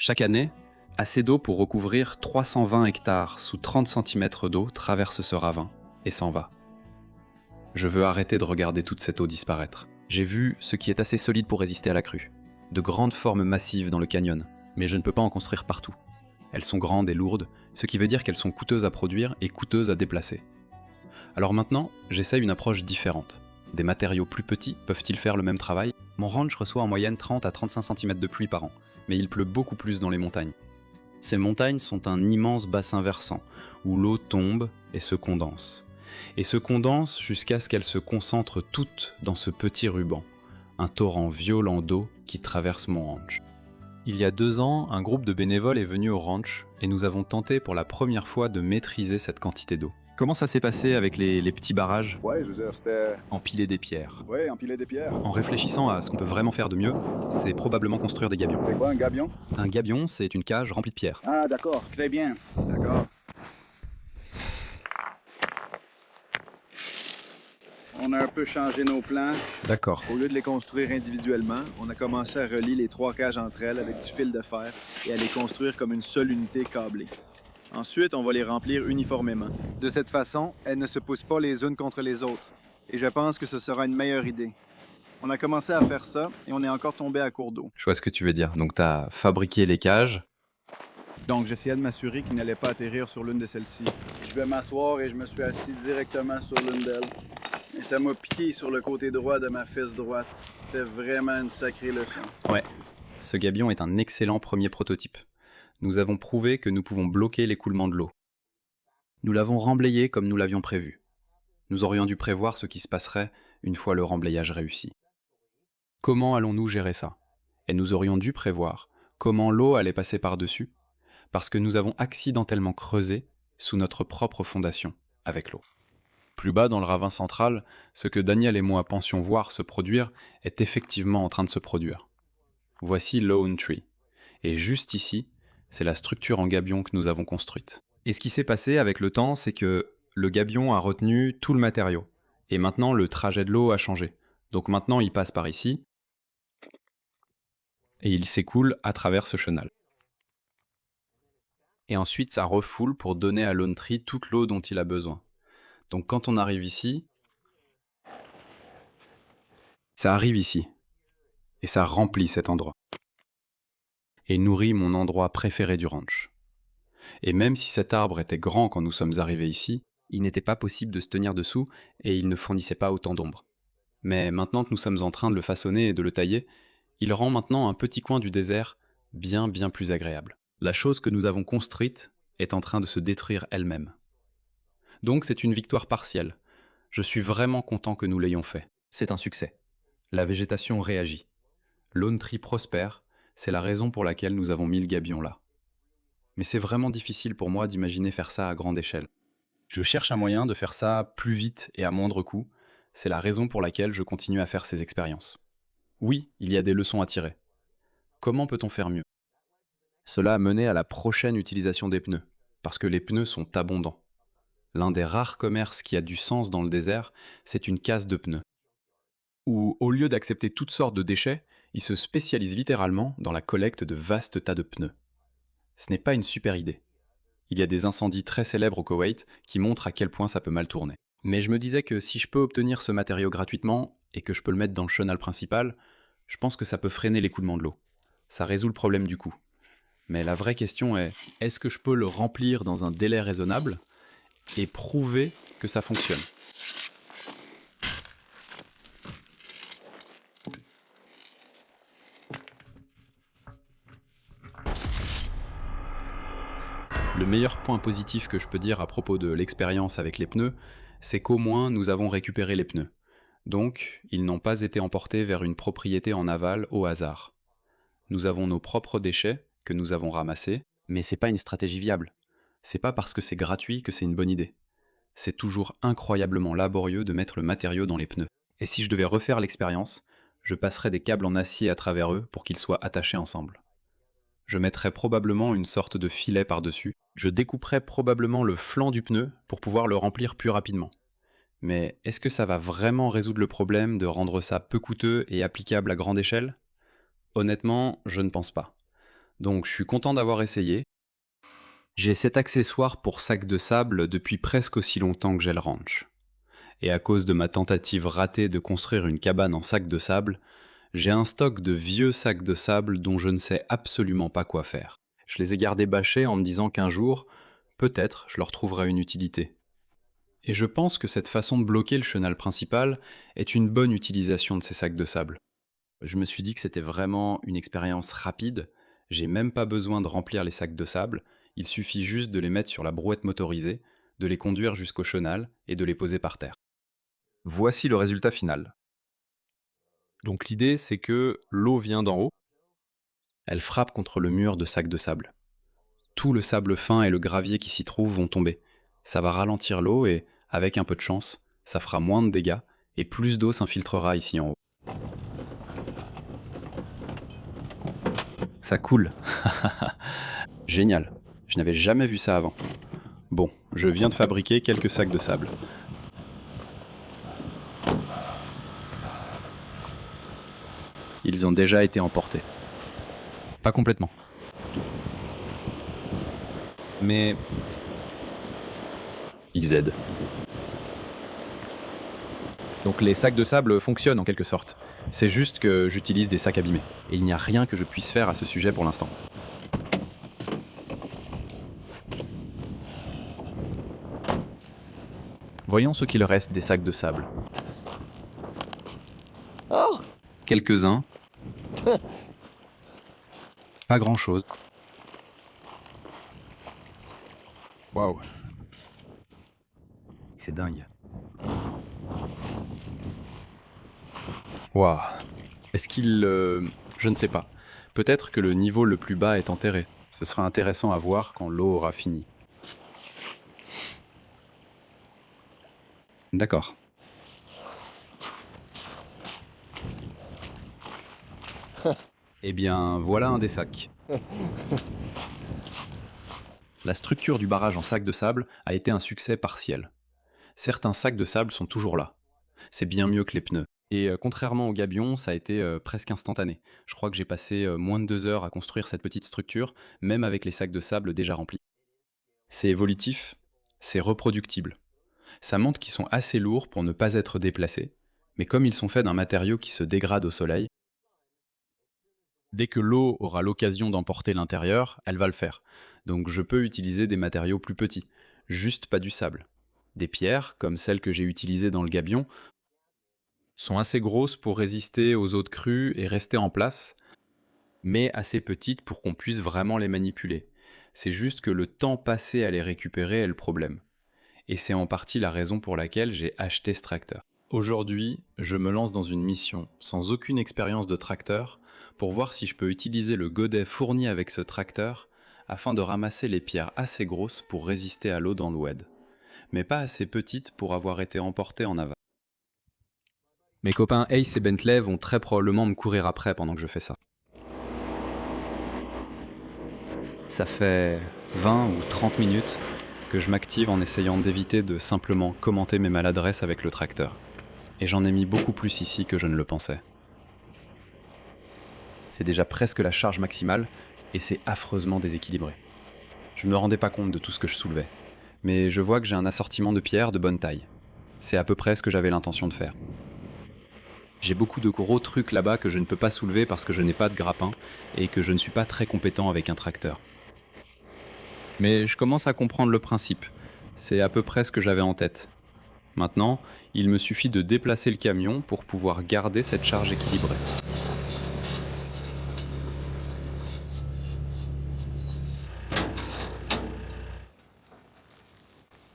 Chaque année, assez d'eau pour recouvrir 320 hectares sous 30 cm d'eau traverse ce ravin et s'en va. Je veux arrêter de regarder toute cette eau disparaître. J'ai vu ce qui est assez solide pour résister à la crue. De grandes formes massives dans le canyon, mais je ne peux pas en construire partout. Elles sont grandes et lourdes, ce qui veut dire qu'elles sont coûteuses à produire et coûteuses à déplacer. Alors maintenant, j'essaye une approche différente. Des matériaux plus petits peuvent-ils faire le même travail ? Mon ranch reçoit en moyenne 30 à 35 cm de pluie par an, mais il pleut beaucoup plus dans les montagnes. Ces montagnes sont un immense bassin versant, où l'eau tombe et se condense. Et se condense jusqu'à ce qu'elle se concentre toute dans ce petit ruban, un torrent violent d'eau qui traverse mon ranch. Il y a 2 ans, un groupe de bénévoles est venu au ranch et nous avons tenté pour la première fois de maîtriser cette quantité d'eau. Comment ça s'est passé avec les petits barrages ? Ouais, je veux dire, c'était. Empiler des pierres. Ouais, empiler des pierres. En réfléchissant à ce qu'on peut vraiment faire de mieux, c'est probablement construire des gabions. C'est quoi un gabion? Un gabion, c'est une cage remplie de pierres. Ah, d'accord, très bien. D'accord. On a un peu changé nos plans. D'accord. Au lieu de les construire individuellement, on a commencé à relier les 3 cages entre elles avec du fil de fer et à les construire comme une seule unité câblée. Ensuite, on va les remplir uniformément. De cette façon, elles ne se poussent pas les unes contre les autres. Et je pense que ce sera une meilleure idée. On a commencé à faire ça et on est encore tombé à court d'eau. Je vois ce que tu veux dire. Donc tu as fabriqué les cages. Donc j'essayais de m'assurer qu'ils n'allaient pas atterrir sur l'une de celles-ci. Je vais m'asseoir et je me suis assis directement sur l'une d'elles. Et ça m'a piqué sur le côté droit de ma fesse droite. C'était vraiment une sacrée leçon. Ouais. Ce gabion est un excellent premier prototype. Nous avons prouvé que nous pouvons bloquer l'écoulement de l'eau. Nous l'avons remblayé comme nous l'avions prévu. Nous aurions dû prévoir ce qui se passerait une fois le remblayage réussi. Comment allons-nous gérer ça ? Et nous aurions dû prévoir comment l'eau allait passer par-dessus, parce que nous avons accidentellement creusé sous notre propre fondation avec l'eau. Plus bas dans le ravin central, ce que Daniel et moi pensions voir se produire est effectivement en train de se produire. Voici Lone Tree. Et juste ici, c'est la structure en gabion que nous avons construite. Et ce qui s'est passé avec le temps, c'est que le gabion a retenu tout le matériau. Et maintenant, le trajet de l'eau a changé. Donc maintenant, il passe par ici, et il s'écoule à travers ce chenal. Et ensuite, ça refoule pour donner à Lone Tree toute l'eau dont il a besoin. Donc quand on arrive ici, ça arrive ici. Et ça remplit cet endroit. Et nourrit mon endroit préféré du ranch. Et même si cet arbre était grand quand nous sommes arrivés ici, il n'était pas possible de se tenir dessous et il ne fournissait pas autant d'ombre. Mais maintenant que nous sommes en train de le façonner et de le tailler, il rend maintenant un petit coin du désert bien plus agréable. La chose que nous avons construite est en train de se détruire elle-même. Donc c'est une victoire partielle. Je suis vraiment content que nous l'ayons fait. C'est un succès. La végétation réagit. Lone Tree prospère, c'est la raison pour laquelle nous avons mis le gabion là. Mais c'est vraiment difficile pour moi d'imaginer faire ça à grande échelle. Je cherche un moyen de faire ça plus vite et à moindre coût. C'est la raison pour laquelle je continue à faire ces expériences. Oui, il y a des leçons à tirer. Comment peut-on faire mieux ? Cela a mené à la prochaine utilisation des pneus, parce que les pneus sont abondants. L'un des rares commerces qui a du sens dans le désert, c'est une casse de pneus. Où, au lieu d'accepter toutes sortes de déchets, ils se spécialisent littéralement dans la collecte de vastes tas de pneus. Ce n'est pas une super idée. Il y a des incendies très célèbres au Koweït qui montrent à quel point ça peut mal tourner. Mais je me disais que si je peux obtenir ce matériau gratuitement et que je peux le mettre dans le chenal principal, je pense que ça peut freiner l'écoulement de l'eau. Ça résout le problème du coût. Mais la vraie question est, est-ce que je peux le remplir dans un délai raisonnable et prouver que ça fonctionne ? Le meilleur point positif que je peux dire à propos de l'expérience avec les pneus, c'est qu'au moins nous avons récupéré les pneus. Donc, ils n'ont pas été emportés vers une propriété en aval au hasard. Nous avons nos propres déchets que nous avons ramassés, mais c'est pas une stratégie viable. C'est pas parce que c'est gratuit que c'est une bonne idée. C'est toujours incroyablement laborieux de mettre le matériau dans les pneus. Et si je devais refaire l'expérience, je passerais des câbles en acier à travers eux pour qu'ils soient attachés ensemble. Je mettrais probablement une sorte de filet par-dessus. Je découperais probablement le flanc du pneu pour pouvoir le remplir plus rapidement. Mais est-ce que ça va vraiment résoudre le problème de rendre ça peu coûteux et applicable à grande échelle ? Honnêtement, je ne pense pas. Donc je suis content d'avoir essayé. J'ai cet accessoire pour sac de sable depuis presque aussi longtemps que j'ai le ranch. Et à cause de ma tentative ratée de construire une cabane en sac de sable, j'ai un stock de vieux sacs de sable dont je ne sais absolument pas quoi faire. Je les ai gardés bâchés en me disant qu'un jour, peut-être, je leur trouverai une utilité. Et je pense que cette façon de bloquer le chenal principal est une bonne utilisation de ces sacs de sable. Je me suis dit que c'était vraiment une expérience rapide, j'ai même pas besoin de remplir les sacs de sable, il suffit juste de les mettre sur la brouette motorisée, de les conduire jusqu'au chenal et de les poser par terre. Voici le résultat final. Donc l'idée, c'est que l'eau vient d'en haut, elle frappe contre le mur de sacs de sable. Tout le sable fin et le gravier qui s'y trouve vont tomber. Ça va ralentir l'eau et, avec un peu de chance, ça fera moins de dégâts et plus d'eau s'infiltrera ici en haut. Ça coule. Génial. Je n'avais jamais vu ça avant. Bon, je viens de fabriquer quelques sacs de sable. Ils ont déjà été emportés. Pas complètement. Mais ils aident. Donc les sacs de sable fonctionnent en quelque sorte. C'est juste que j'utilise des sacs abîmés. Et il n'y a rien que je puisse faire à ce sujet pour l'instant. Voyons ce qu'il reste des sacs de sable. Oh, Quelques-uns. Pas grand-chose. Waouh. C'est dingue. Waouh. Est-ce qu'il... Je ne sais pas. Peut-être que le niveau le plus bas est enterré. Ce sera intéressant à voir quand l'eau aura fini. D'accord. Eh bien, voilà un des sacs. La structure du barrage en sac de sable a été un succès partiel. Certains sacs de sable sont toujours là. C'est bien mieux que les pneus. Et contrairement au gabion, ça a été presque instantané. Je crois que j'ai passé moins de 2 heures à construire cette petite structure, même avec les sacs de sable déjà remplis. C'est évolutif, c'est reproductible. Ça montre qu'ils sont assez lourds pour ne pas être déplacés, mais comme ils sont faits d'un matériau qui se dégrade au soleil, dès que l'eau aura l'occasion d'emporter l'intérieur, elle va le faire. Donc je peux utiliser des matériaux plus petits, juste pas du sable. Des pierres, comme celles que j'ai utilisées dans le gabion, sont assez grosses pour résister aux eaux de crue et rester en place, mais assez petites pour qu'on puisse vraiment les manipuler. C'est juste que le temps passé à les récupérer est le problème. Et c'est en partie la raison pour laquelle j'ai acheté ce tracteur. Aujourd'hui, je me lance dans une mission, sans aucune expérience de tracteur, pour voir si je peux utiliser le godet fourni avec ce tracteur afin de ramasser les pierres assez grosses pour résister à l'eau dans l'oued, mais pas assez petites pour avoir été emportées en aval. Mes copains Ace et Bentley vont très probablement me courir après pendant que je fais ça. Ça fait 20 ou 30 minutes que je m'active en essayant d'éviter de simplement commenter mes maladresses avec le tracteur. Et j'en ai mis beaucoup plus ici que je ne le pensais. C'est déjà presque la charge maximale et c'est affreusement déséquilibré. Je ne me rendais pas compte de tout ce que je soulevais, mais je vois que j'ai un assortiment de pierres de bonne taille. C'est à peu près ce que j'avais l'intention de faire. J'ai beaucoup de gros trucs là-bas que je ne peux pas soulever parce que je n'ai pas de grappin et que je ne suis pas très compétent avec un tracteur. Mais je commence à comprendre le principe. C'est à peu près ce que j'avais en tête. Maintenant, il me suffit de déplacer le camion pour pouvoir garder cette charge équilibrée.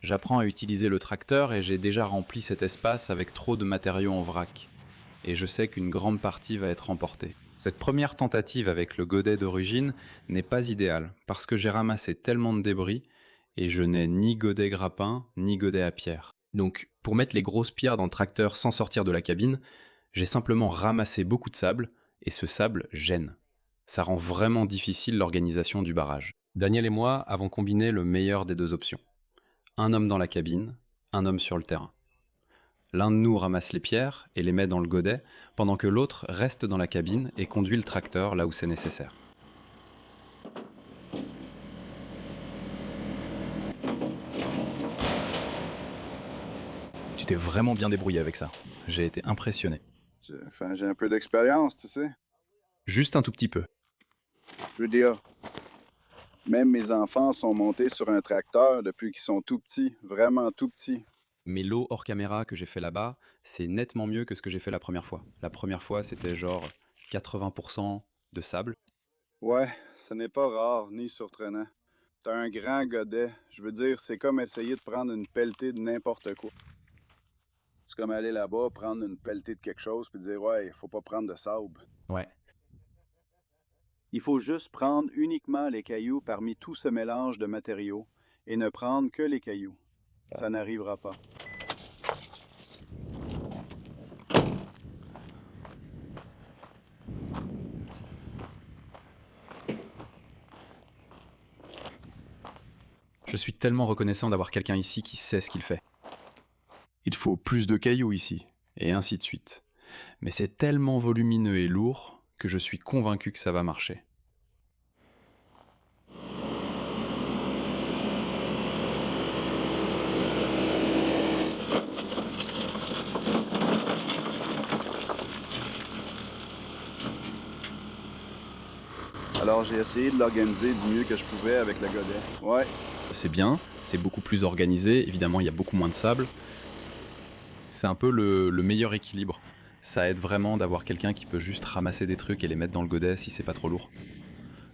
J'apprends à utiliser le tracteur et j'ai déjà rempli cet espace avec trop de matériaux en vrac. Et je sais qu'une grande partie va être emportée. Cette première tentative avec le godet d'origine n'est pas idéale parce que j'ai ramassé tellement de débris et je n'ai ni godet grappin ni godet à pierre. Donc, pour mettre les grosses pierres dans le tracteur sans sortir de la cabine, j'ai simplement ramassé beaucoup de sable et ce sable gêne. Ça rend vraiment difficile l'organisation du barrage. Daniel et moi avons combiné le meilleur des deux options. Un homme dans la cabine, un homme sur le terrain. L'un de nous ramasse les pierres et les met dans le godet, pendant que l'autre reste dans la cabine et conduit le tracteur là où c'est nécessaire. Tu t'es vraiment bien débrouillé avec ça. J'ai été impressionné. J'ai un peu d'expérience, tu sais. Juste un tout petit peu. Je veux dire, même mes enfants sont montés sur un tracteur depuis qu'ils sont tout petits, vraiment tout petits. Mais l'eau hors caméra que j'ai fait là-bas, c'est nettement mieux que ce que j'ai fait la première fois. La première fois, c'était genre 80% de sable. Ouais, ce n'est pas rare ni surprenant. T'as un grand godet. Je veux dire, c'est comme essayer de prendre une pelletée de n'importe quoi. C'est comme aller là-bas, prendre une pelletée de quelque chose, puis dire, ouais, faut pas prendre de sable. Ouais. Il faut juste prendre uniquement les cailloux parmi tout ce mélange de matériaux et ne prendre que les cailloux. Ça n'arrivera pas. Je suis tellement reconnaissant d'avoir quelqu'un ici qui sait ce qu'il fait. Il faut plus de cailloux ici. Et ainsi de suite. Mais c'est tellement volumineux et lourd que je suis convaincu que ça va marcher. Alors j'ai essayé de l'organiser du mieux que je pouvais avec le godet. Ouais, C'est bien, c'est beaucoup plus organisé, évidemment il y a beaucoup moins de sable. C'est un peu le meilleur équilibre. Ça aide vraiment d'avoir quelqu'un qui peut juste ramasser des trucs et les mettre dans le godet si c'est pas trop lourd.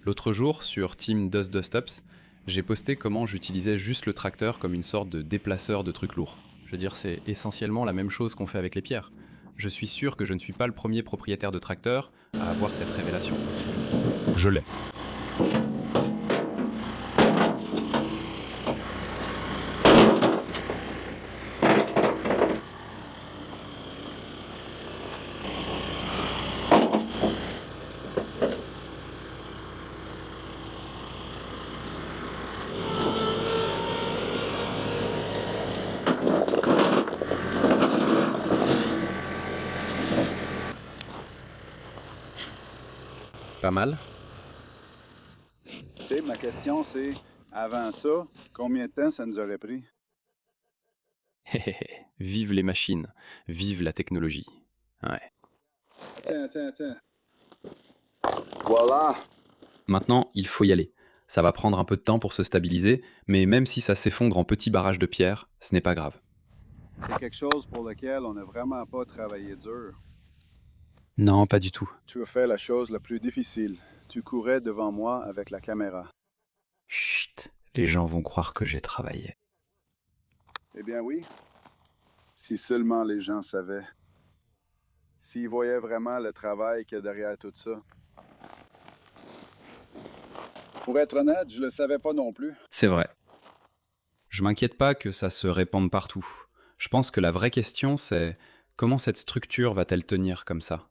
L'autre jour, sur Team Dust Dust Ups, j'ai posté comment j'utilisais juste le tracteur comme une sorte de déplaceur de trucs lourds. Je veux dire, c'est essentiellement la même chose qu'on fait avec les pierres. Je suis sûr que je ne suis pas le premier propriétaire de tracteur à avoir cette révélation. Je l'ai. Pas mal. Tu sais, ma question c'est, avant ça, combien de temps ça nous aurait pris? Vive les machines, vive la technologie. Ouais. Attends. Voilà! Maintenant, il faut y aller. Ça va prendre un peu de temps pour se stabiliser, mais même si ça s'effondre en petits barrages de pierre, ce n'est pas grave. C'est quelque chose pour lequel on n'a vraiment pas travaillé dur. Non, pas du tout. Tu as fait la chose la plus difficile. Tu courais devant moi avec la caméra. Chut, les gens vont croire que j'ai travaillé. Eh bien oui. Si seulement les gens savaient. S'ils voyaient vraiment le travail qu'il y a derrière tout ça. Pour être honnête, je le savais pas non plus. C'est vrai. Je m'inquiète pas que ça se répande partout. Je pense que la vraie question, c'est comment cette structure va-t-elle tenir comme ça?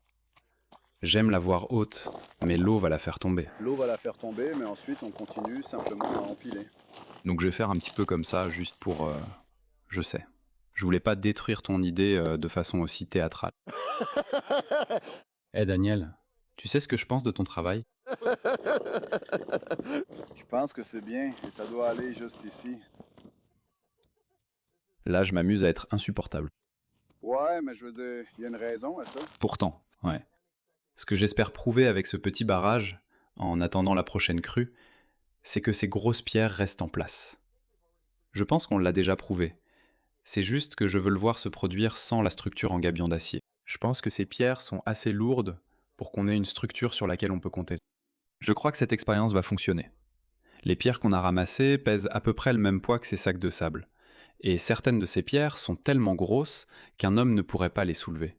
J'aime la voir haute, mais l'eau va la faire tomber. L'eau va la faire tomber, mais ensuite on continue simplement à empiler. Donc je vais faire un petit peu comme ça, juste pour... Je sais. Je voulais pas détruire ton idée de façon aussi théâtrale. Eh Daniel, tu sais ce que je pense de ton travail? Je pense que c'est bien et ça doit aller juste ici. Là, je m'amuse à être insupportable. Ouais, mais je veux dire, il y a une raison à ça. Pourtant, ouais. Ce que j'espère prouver avec ce petit barrage, en attendant la prochaine crue, c'est que ces grosses pierres restent en place. Je pense qu'on l'a déjà prouvé. C'est juste que je veux le voir se produire sans la structure en gabion d'acier. Je pense que ces pierres sont assez lourdes pour qu'on ait une structure sur laquelle on peut compter. Je crois que cette expérience va fonctionner. Les pierres qu'on a ramassées pèsent à peu près le même poids que ces sacs de sable. Et certaines de ces pierres sont tellement grosses qu'un homme ne pourrait pas les soulever.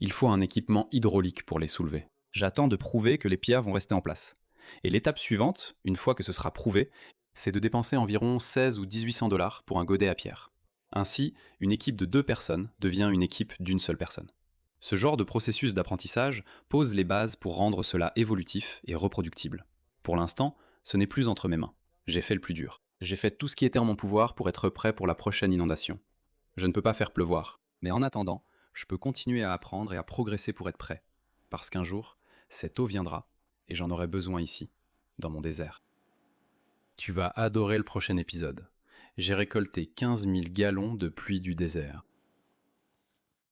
Il faut un équipement hydraulique pour les soulever. J'attends de prouver que les pierres vont rester en place. Et l'étape suivante, une fois que ce sera prouvé, c'est de dépenser environ 16 ou 1800 $ pour un godet à pierre. Ainsi, une équipe de 2 personnes devient une équipe d'une seule personne. Ce genre de processus d'apprentissage pose les bases pour rendre cela évolutif et reproductible. Pour l'instant, ce n'est plus entre mes mains. J'ai fait le plus dur. J'ai fait tout ce qui était en mon pouvoir pour être prêt pour la prochaine inondation. Je ne peux pas faire pleuvoir, mais en attendant, je peux continuer à apprendre et à progresser pour être prêt. Parce qu'un jour, cette eau viendra, et j'en aurai besoin ici, dans mon désert. Tu vas adorer le prochain épisode. J'ai récolté 15 000 gallons de pluie du désert.